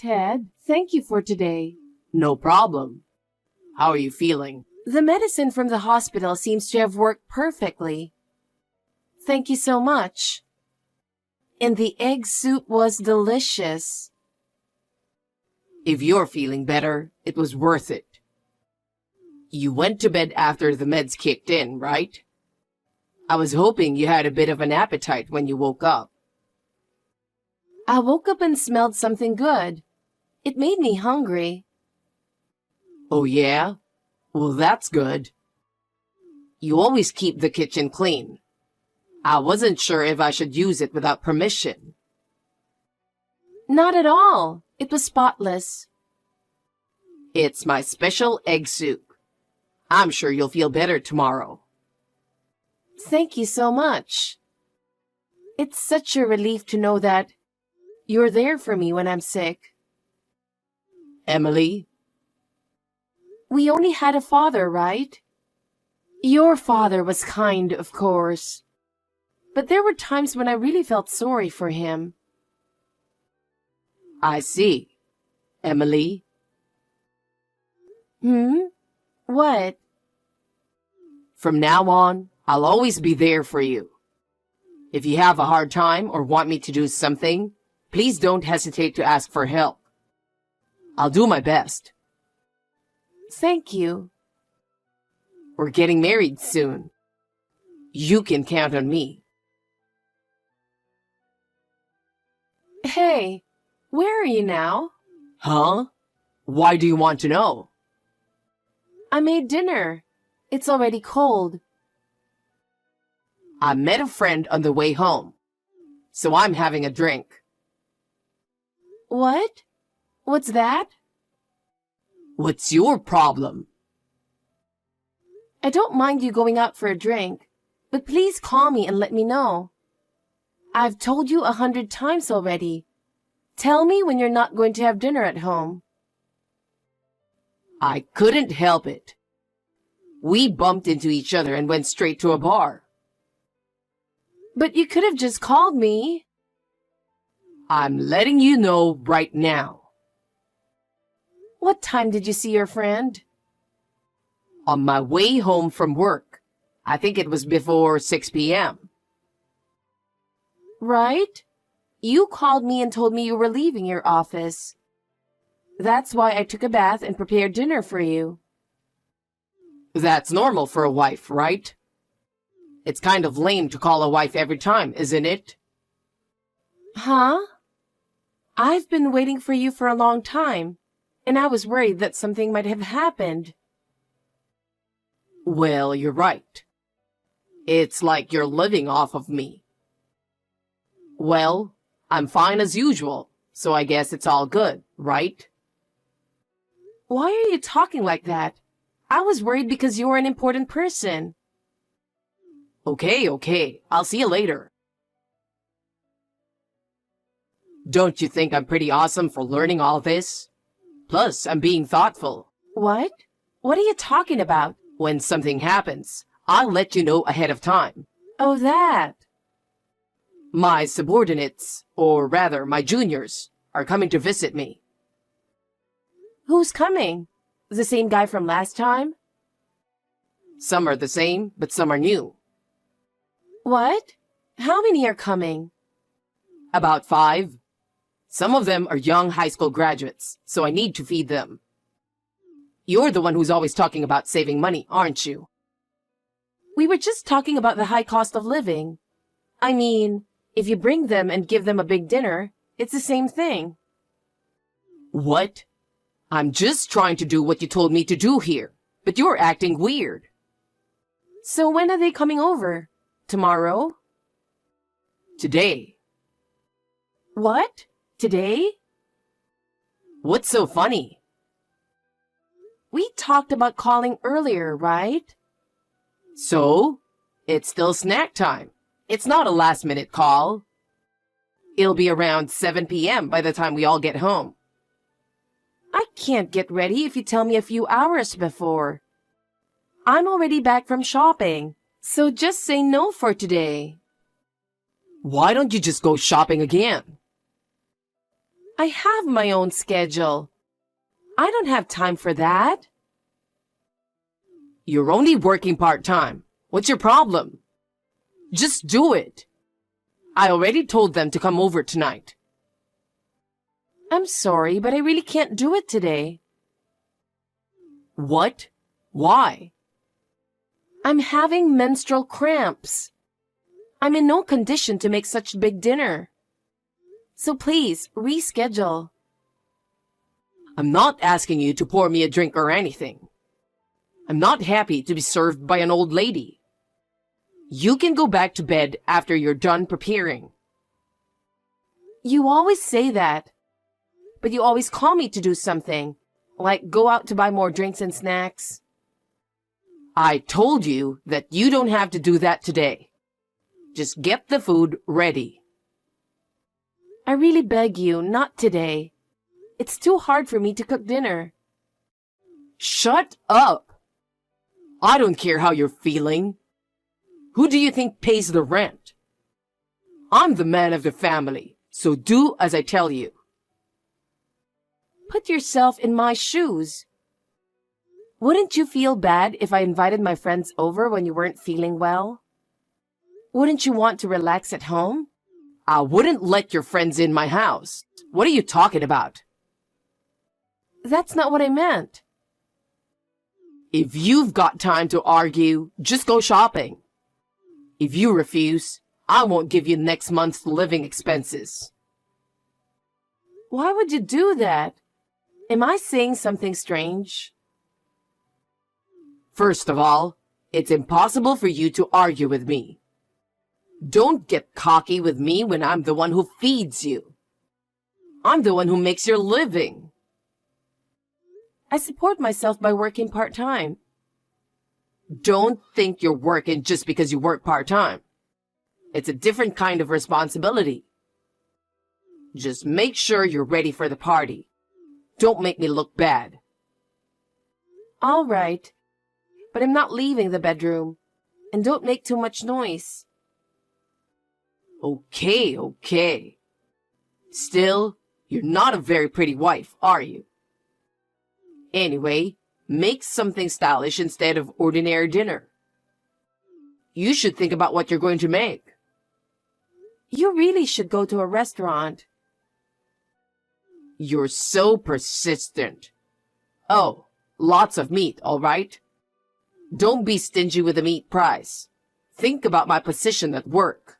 Ted. Thank you for today. No problem. How are you feeling? The medicine from the hospital seems to have worked perfectly. Thank you so much. And the egg soup was delicious. If you're feeling better, it was worth it. You went to bed after the meds kicked in, right? I was hoping you had a bit of an appetite when you woke up. I woke up and smelled something good. It made me hungry. Oh yeah? Well, that's good. You always keep the kitchen clean. I wasn't sure if I should use it without permission. Not at all. It was spotless. It's my special egg soup. I'm sure you'll feel better tomorrow. Thank you so much. It's such a relief to know that you're there for me when I'm sick. Emily? We only had a father, right? Your father was kind, of course. But there were times when I really felt sorry for him. I see. Emily? What? From now on, I'll always be there for you. If you have a hard time or want me to do something, please don't hesitate to ask for help. I'll do my best. Thank you. We're getting married soon. You can count on me. Hey, where are you now? Huh? Why do you want to know? I made dinner. It's already cold. I met a friend on the way home, so I'm having a drink. What? What's that? What's your problem? I don't mind you going out for a drink, but please call me and let me know. I've told you 100 times already. Tell me when you're not going to have dinner at home. I couldn't help it. We bumped into each other and went straight to a bar. But you could have just called me. I'm letting you know right now. What time did you see your friend? On my way home from work. I think it was before 6 p.m. Right? You called me and told me you were leaving your office. That's why I took a bath and prepared dinner for you. That's normal for a wife, right? It's kind of lame to call a wife every time, isn't it? Huh? I've been waiting for you for a long time, and I was worried that something might have happened. Well, you're right. It's like you're living off of me. Well, I'm fine as usual, so I guess it's all good, right? Why are you talking like that? I was worried because you're an important person. Okay, I'll see you later. Don't you think I'm pretty awesome for learning all this? Plus, I'm being thoughtful. What? What are you talking about? When something happens, I'll let you know ahead of time. Oh, that. My subordinates, or rather my juniors, are coming to visit me. Who's coming? The same guy from last time? Some are the same, but some are new. What? How many are coming? About 5. Some of them are young high school graduates, so I need to feed them. You're the one who's always talking about saving money, aren't you? We were just talking about the high cost of living. I mean, if you bring them and give them a big dinner, it's the same thing. What? I'm just trying to do what you told me to do here, but you're acting weird. So when are they coming over? Tomorrow? Today. What? Today? What's so funny? We talked about calling earlier, right? So? It's still snack time. It's not a last-minute call. It'll be around 7 p.m. by the time we all get home. I can't get ready if you tell me a few hours before. I'm already back from shopping, so just say no for today. Why don't you just go shopping again? I have my own schedule. I don't have time for that. You're only working part-time. What's your problem? Just do it. I already told them to come over tonight. I'm sorry, but I really can't do it today. What? Why? I'm having menstrual cramps. I'm in no condition to make such big dinner. So please, reschedule. I'm not asking you to pour me a drink or anything. I'm not happy to be served by an old lady. You can go back to bed after you're done preparing. You always say that, but you always call me to do something, like go out to buy more drinks and snacks. I told you that you don't have to do that today. Just get the food ready. I really beg you, not today. It's too hard for me to cook dinner. Shut up! I don't care how you're feeling. Who do you think pays the rent? I'm the man of the family, so do as I tell you. Put yourself in my shoes. Wouldn't you feel bad if I invited my friends over when you weren't feeling well? Wouldn't you want to relax at home? I wouldn't let your friends in my house. What are you talking about? That's not what I meant. If you've got time to argue, just go shopping. If you refuse, I won't give you next month's living expenses. Why would you do that? Am I saying something strange? First of all, it's impossible for you to argue with me. Don't get cocky with me when I'm the one who feeds you. I'm the one who makes your living. I support myself by working part-time. Don't think you're working just because you work part-time. It's a different kind of responsibility. Just make sure you're ready for the party. Don't make me look bad. All right, but I'm not leaving the bedroom. And don't make too much noise. Okay. Still, you're not a very pretty wife, are you? Anyway, make something stylish instead of ordinary dinner. You should think about what you're going to make. You really should go to a restaurant. You're so persistent. Oh, lots of meat, all right? Don't be stingy with the meat price. Think about my position at work.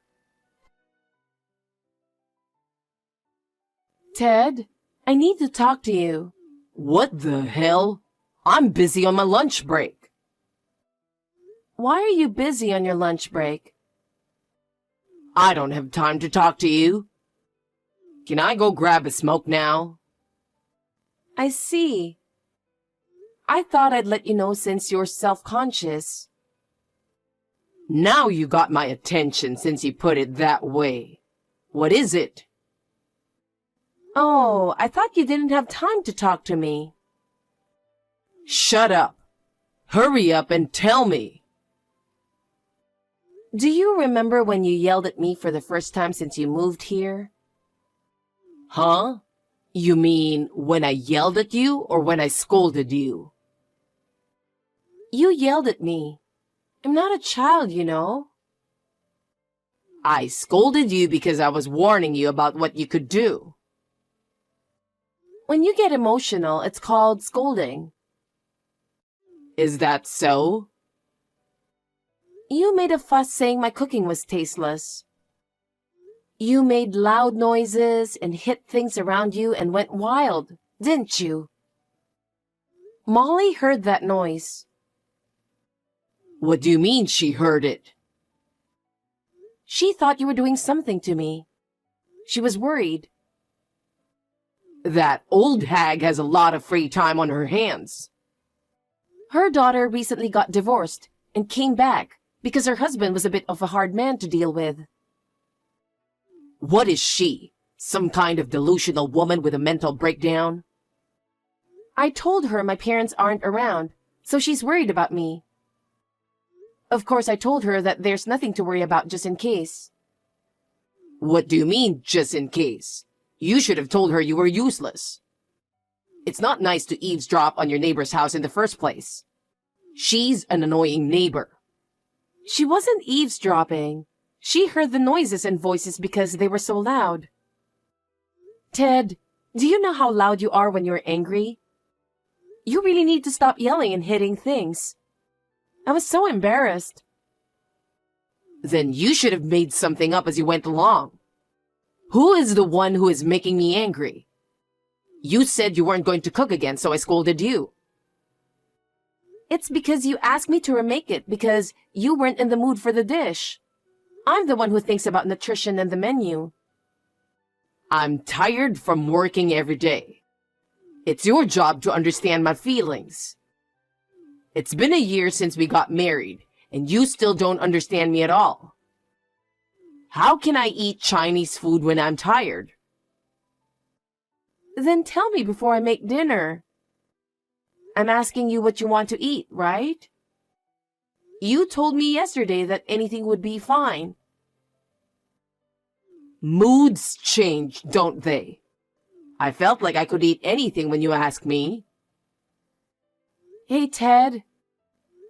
Ted, I need to talk to you. What the hell? I'm busy on my lunch break. Why are you busy on your lunch break? I don't have time to talk to you. Can I go grab a smoke now? I see. I thought I'd let you know since you're self-conscious. Now you got my attention since you put it that way. What is it? Oh, I thought you didn't have time to talk to me. Shut up. Hurry up and tell me. Do you remember when you yelled at me for the first time since you moved here? Huh? You mean when I yelled at you or when I scolded you? You yelled at me. I'm not a child, you know. I scolded you because I was warning you about what you could do. When you get emotional, it's called scolding. Is that so? You made a fuss saying my cooking was tasteless. You made loud noises and hit things around you and went wild, didn't you? Molly heard that noise. What do you mean she heard it? She thought you were doing something to me. She was worried. That old hag has a lot of free time on her hands. Her daughter recently got divorced and came back because her husband was a bit of a hard man to deal with. What is she? Some kind of delusional woman with a mental breakdown? I told her my parents aren't around, so she's worried about me. Of course, I told her that there's nothing to worry about just in case. What do you mean, just in case? You should have told her you were useless. It's not nice to eavesdrop on your neighbor's house in the first place. She's an annoying neighbor. She wasn't eavesdropping. She heard the noises and voices because they were so loud. Ted, do you know how loud you are when you're angry? You really need to stop yelling and hitting things. I was so embarrassed. Then you should have made something up as you went along. Who is the one who is making me angry? You said you weren't going to cook again, so I scolded you. It's because you asked me to remake it because you weren't in the mood for the dish. I'm the one who thinks about nutrition and the menu. I'm tired from working every day. It's your job to understand my feelings. It's been a year since we got married, and you still don't understand me at all. How can I eat Chinese food when I'm tired? Then tell me before I make dinner. I'm asking you what you want to eat, right? You told me yesterday that anything would be fine. Moods change, don't they? I felt like I could eat anything when you asked me. Hey, Ted.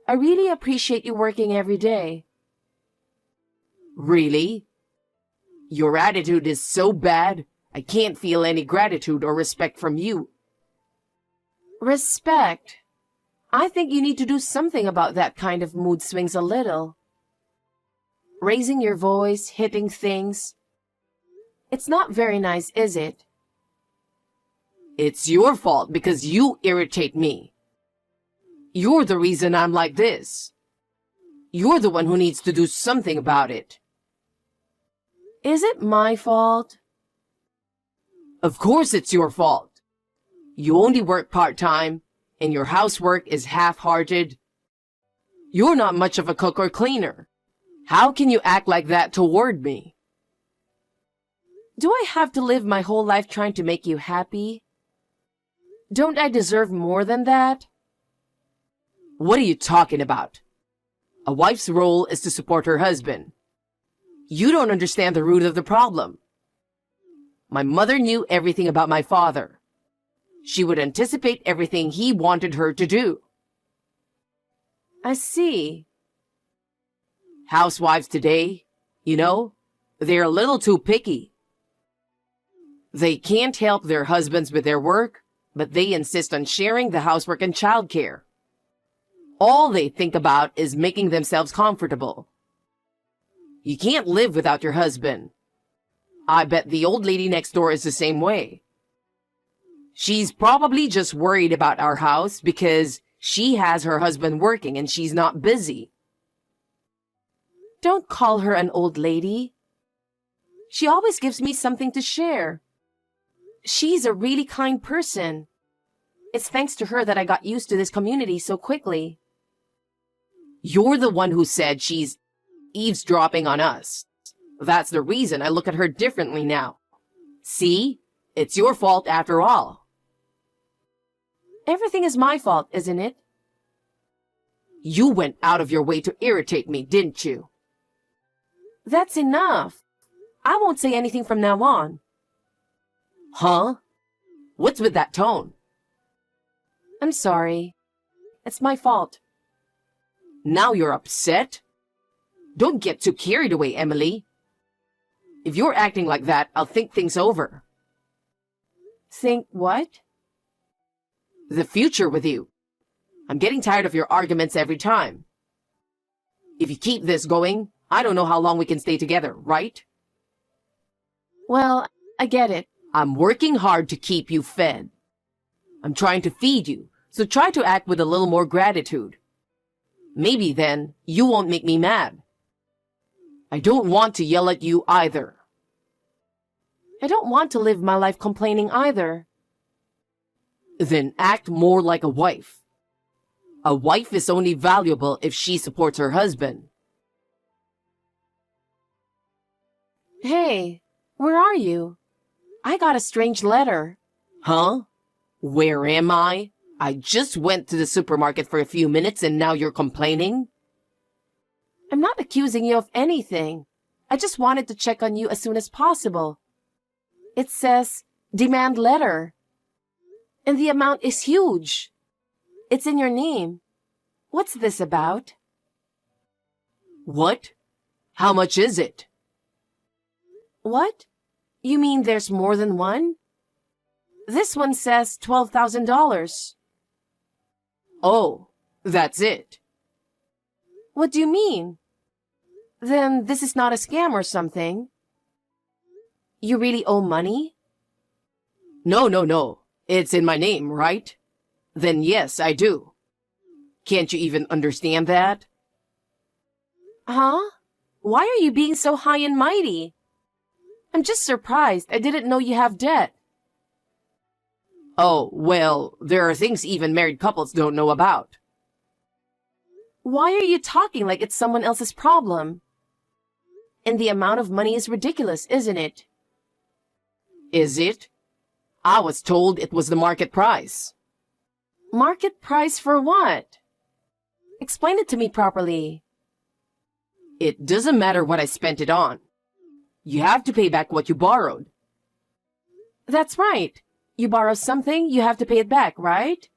I really appreciate you working every day. Really? Your attitude is so bad, I can't feel any gratitude or respect from you. Respect? I think you need to do something about that kind of mood swings a little. Raising your voice, hitting things. It's not very nice, is it? It's your fault because you irritate me. You're the reason I'm like this. You're the one who needs to do something about it. Is it my fault? Of course it's your fault. You only work part-time, and your housework is half-hearted. You're not much of a cook or cleaner. How can you act like that toward me? Do I have to live my whole life trying to make you happy? Don't I deserve more than that? What are you talking about? A wife's role is to support her husband. You don't understand the root of the problem. My mother knew everything about my father. She would anticipate everything he wanted her to do. I see. Housewives today, they're a little too picky. They can't help their husbands with their work, but they insist on sharing the housework and childcare. All they think about is making themselves comfortable. You can't live without your husband. I bet the old lady next door is the same way. She's probably just worried about our house because she has her husband working and she's not busy. Don't call her an old lady. She always gives me something to share. She's a really kind person. It's thanks to her that I got used to this community so quickly. You're the one who said she's eavesdropping on us. That's the reason I look at her differently now. See? It's your fault after all. Everything is my fault, isn't it? You went out of your way to irritate me, didn't you? That's enough. I won't say anything from now on. Huh? What's with that tone? I'm sorry. It's my fault. Now you're upset? Don't get too carried away, Emily. If you're acting like that, I'll think things over. Think what? The future with you. I'm getting tired of your arguments every time. If you keep this going, I don't know how long we can stay together, right? Well, I get it. I'm working hard to keep you fed. I'm trying to feed you, so try to act with a little more gratitude. Maybe then you won't make me mad. I don't want to yell at you either. I don't want to live my life complaining either. Then act more like a wife. A wife is only valuable if she supports her husband. Hey, where are you? I got a strange letter. Huh? Where am I? I just went to the supermarket for a few minutes and now you're complaining? I'm not accusing you of anything. I just wanted to check on you as soon as possible. It says demand letter. And the amount is huge. It's in your name. What's this about? What? How much is it? What? You mean there's more than one? This one says $12,000. Oh, that's it. What do you mean? Then this is not a scam or something. You really owe money? No. It's in my name, right? Then yes, I do. Can't you even understand that? Huh? Why are you being so high and mighty? I'm just surprised. I didn't know you have debt. Oh, well, there are things even married couples don't know about. Why are you talking like it's someone else's problem? And the amount of money is ridiculous, isn't it? Is it? I was told it was the market price. Market price for what? Explain it to me properly. It doesn't matter what I spent it on. You have to pay back what you borrowed. That's right. You borrow something, you have to pay it back, right?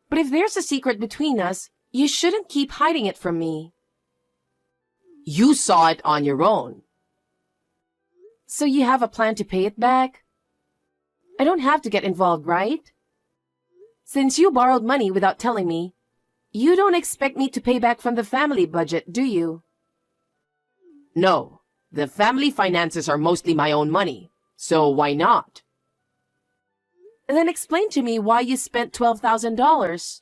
But if there's a secret between us, you shouldn't keep hiding it from me. You saw it on your own. So you have a plan to pay it back? I don't have to get involved, right? Since you borrowed money without telling me, you don't expect me to pay back from the family budget, do you? No, the family finances are mostly my own money, so why not? Then explain to me why you spent $12,000.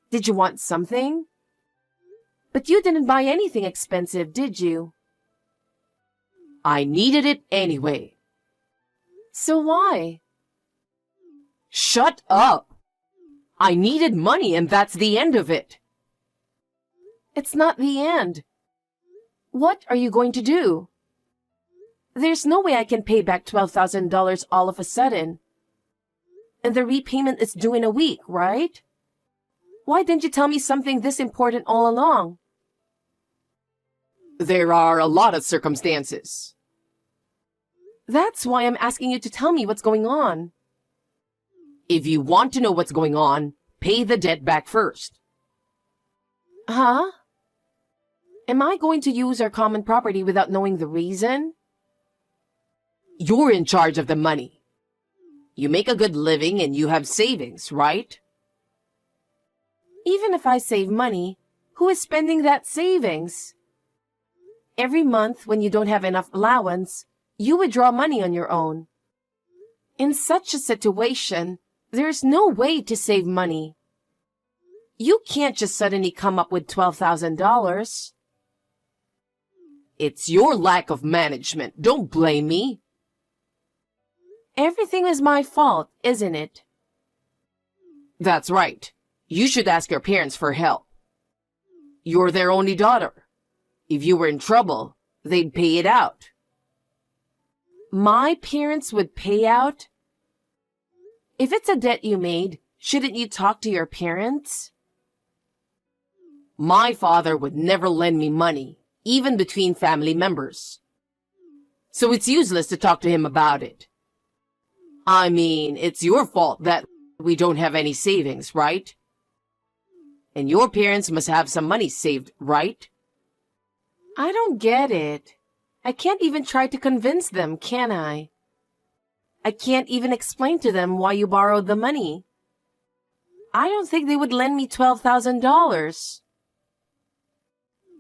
Did you want something? But you didn't buy anything expensive, did you? I needed it anyway. So why? Shut up! I needed money and that's the end of it. It's not the end. What are you going to do? There's no way I can pay back $12,000 all of a sudden. And the repayment is due in a week, right? Why didn't you tell me something this important all along? There are a lot of circumstances. That's why I'm asking you to tell me what's going on. If you want to know what's going on, pay the debt back first. Huh? Am I going to use our common property without knowing the reason? You're in charge of the money. You make a good living and you have savings, right? Even if I save money, who is spending that savings? Every month when you don't have enough allowance, you withdraw money on your own. In such a situation, there's no way to save money. You can't just suddenly come up with $12,000. It's your lack of management. Don't blame me. Everything is my fault, isn't it? That's right. You should ask your parents for help. You're their only daughter. If you were in trouble, they'd pay it out. My parents would pay out? If it's a debt you made, shouldn't you talk to your parents? My father would never lend me money, even between family members. So it's useless to talk to him about it. I mean, it's your fault that we don't have any savings, right? And your parents must have some money saved, right? I don't get it. I can't even try to convince them, can I? I can't even explain to them why you borrowed the money. I don't think they would lend me $12,000.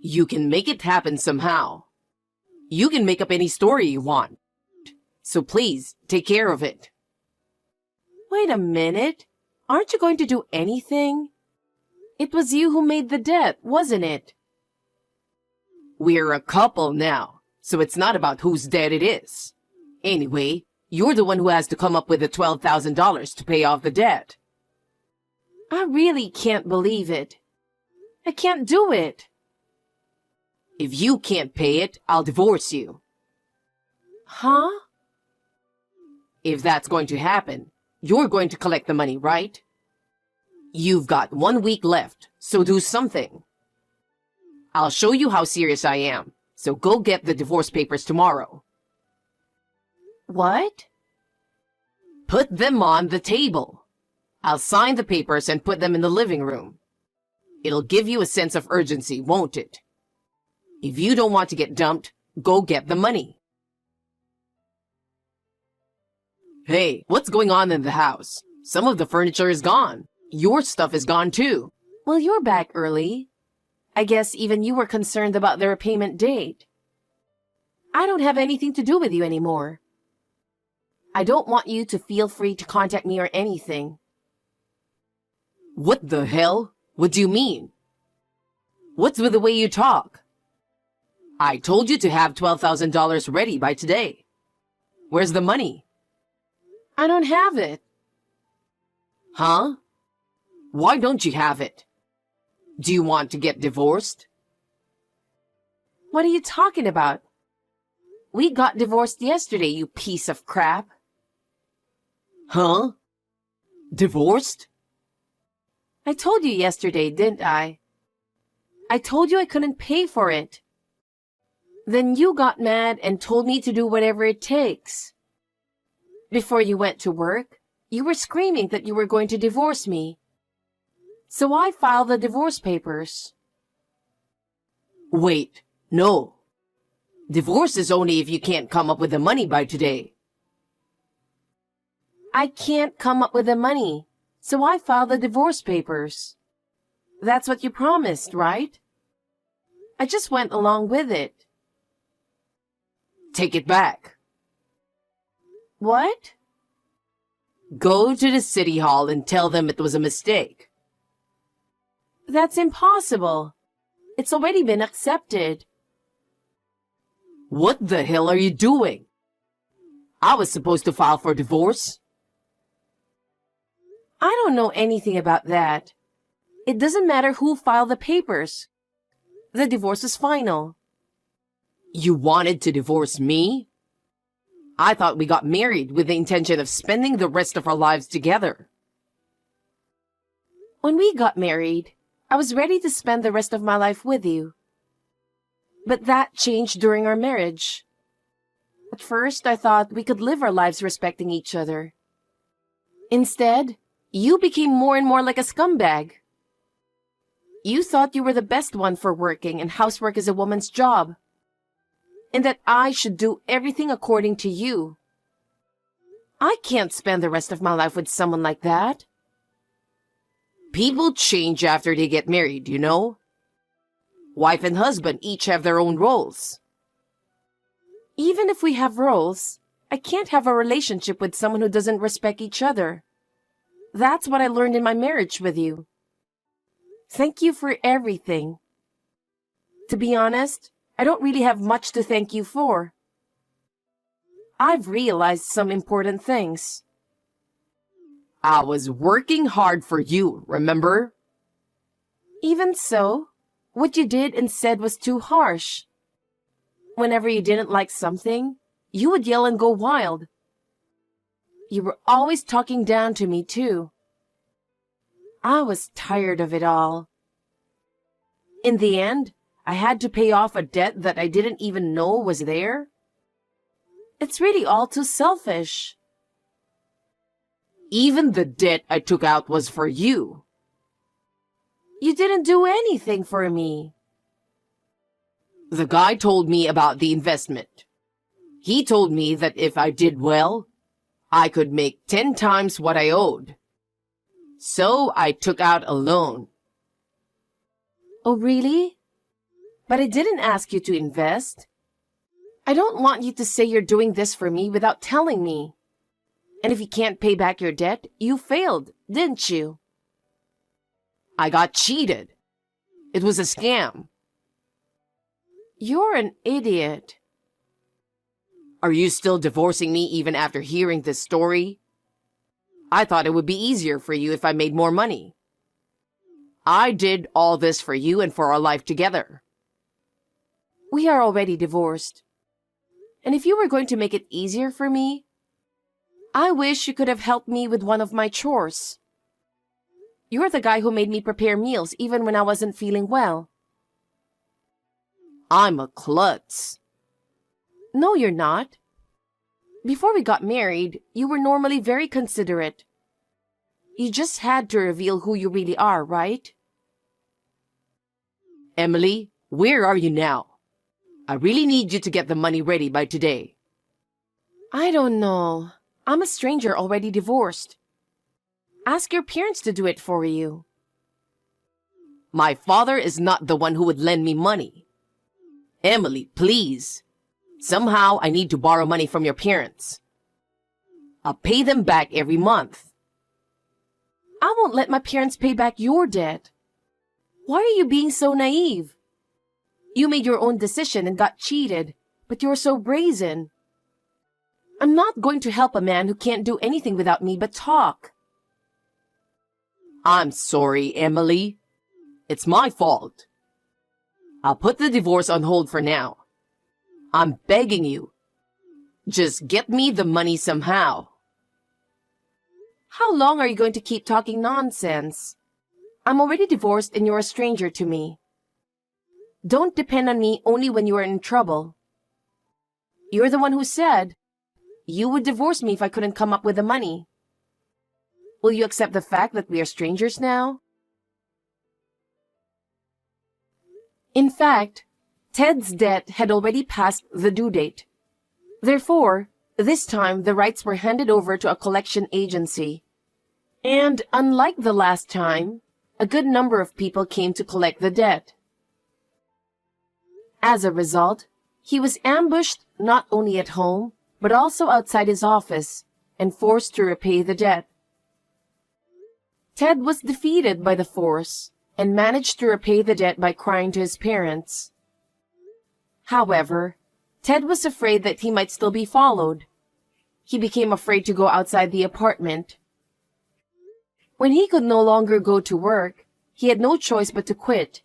You can make it happen somehow. You can make up any story you want. So please, take care of it. Wait a minute. Aren't you going to do anything? It was you who made the debt, wasn't it? We're a couple now, so it's not about whose debt it is. Anyway, you're the one who has to come up with the $12,000 to pay off the debt. I really can't believe it. I can't do it. If you can't pay it, I'll divorce you. Huh? If that's going to happen, you're going to collect the money, right? You've got 1 week left, so do something. I'll show you how serious I am, so go get the divorce papers tomorrow. What? Put them on the table. I'll sign the papers and put them in the living room. It'll give you a sense of urgency, won't it? If you don't want to get dumped, go get the money. Hey, what's going on in the house? Some of the furniture is gone. Your stuff is gone too. Well, you're back early. I guess even you were concerned about their payment date. I don't have anything to do with you anymore. I don't want you to feel free to contact me or anything. What the hell? What do you mean? What's with the way you talk? I told you to have $12,000 ready by today. Where's the money? I don't have it. Huh? Why don't you have it? Do you want to get divorced? What are you talking about? We got divorced yesterday, you piece of crap. Huh? Divorced? I told you yesterday, didn't I? I told you I couldn't pay for it. Then you got mad and told me to do whatever it takes. Before you went to work, you were screaming that you were going to divorce me. So I filed the divorce papers. Wait, no. Divorce is only if you can't come up with the money by today. I can't come up with the money, so I filed the divorce papers. That's what you promised, right? I just went along with it. Take it back. What? Go to the city hall and tell them it was a mistake. That's impossible. It's already been accepted. What the hell are you doing? I was supposed to file for divorce. I don't know anything about that. It doesn't matter who filed the papers. The divorce is final. You wanted to divorce me? I thought we got married with the intention of spending the rest of our lives together. When we got married, I was ready to spend the rest of my life with you. But that changed during our marriage. At first, I thought we could live our lives respecting each other. Instead, you became more and more like a scumbag. You thought you were the best one for working and housework is a woman's job, and that I should do everything according to you. I can't spend the rest of my life with someone like that. People change after they get married, you know? Wife and husband each have their own roles. Even if we have roles, I can't have a relationship with someone who doesn't respect each other. That's what I learned in my marriage with you. Thank you for everything. To be honest, I don't really have much to thank you for. I've realized some important things. I was working hard for you, remember? Even so, what you did and said was too harsh. Whenever you didn't like something, you would yell and go wild. You were always talking down to me, too. I was tired of it all. In the end, I had to pay off a debt that I didn't even know was there. It's really all too selfish. Even the debt I took out was for you. You didn't do anything for me. The guy told me about the investment. He told me that if I did well, I could make 10 times what I owed. So I took out a loan. Oh, really? But I didn't ask you to invest. I don't want you to say you're doing this for me without telling me. And if you can't pay back your debt, you failed, didn't you? I got cheated. It was a scam. You're an idiot. Are you still divorcing me even after hearing this story? I thought it would be easier for you if I made more money. I did all this for you and for our life together. We are already divorced. And if you were going to make it easier for me, I wish you could have helped me with one of my chores. You're the guy who made me prepare meals even when I wasn't feeling well. I'm a klutz. No, you're not. Before we got married, you were normally very considerate. You just had to reveal who you really are, right? Emily, where are you now? I really need you to get the money ready by today. I don't know. I'm a stranger already divorced. Ask your parents to do it for you. My father is not the one who would lend me money. Emily, please. Somehow I need to borrow money from your parents. I'll pay them back every month. I won't let my parents pay back your debt. Why are you being so naive? You made your own decision and got cheated, but you're so brazen. I'm not going to help a man who can't do anything without me but talk. I'm sorry, Emily. It's my fault. I'll put the divorce on hold for now. I'm begging you. Just get me the money somehow. How long are you going to keep talking nonsense? I'm already divorced and you're a stranger to me. Don't depend on me only when you are in trouble. You're the one who said you would divorce me if I couldn't come up with the money. Will you accept the fact that we are strangers now? In fact, Ted's debt had already passed the due date. Therefore, this time the rights were handed over to a collection agency. And unlike the last time, a good number of people came to collect the debt. As a result, he was ambushed not only at home, but also outside his office and forced to repay the debt. Ted was defeated by the force and managed to repay the debt by crying to his parents. However, Ted was afraid that he might still be followed. He became afraid to go outside the apartment. When he could no longer go to work, he had no choice but to quit,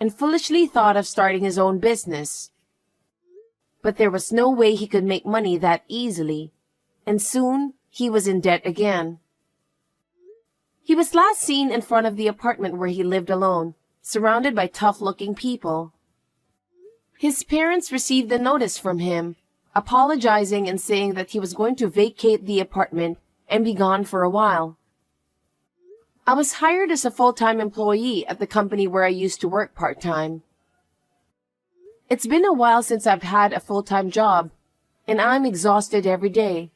and foolishly thought of starting his own business. But there was no way he could make money that easily, and soon he was in debt again. He was last seen in front of the apartment where he lived alone, surrounded by tough-looking people. His parents received a notice from him, apologizing and saying that he was going to vacate the apartment and be gone for a while. I was hired as a full-time employee at the company where I used to work part-time. It's been a while since I've had a full-time job, and I'm exhausted every day.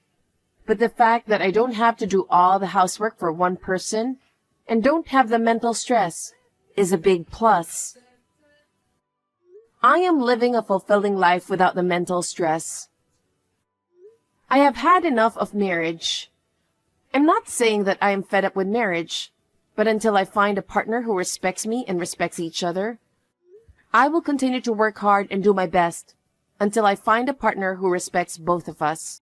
But the fact that I don't have to do all the housework for one person and don't have the mental stress is a big plus. I am living a fulfilling life without the mental stress. I have had enough of marriage. I'm not saying that I am fed up with marriage, but until I find a partner who respects me and respects each other, I will continue to work hard and do my best until I find a partner who respects both of us.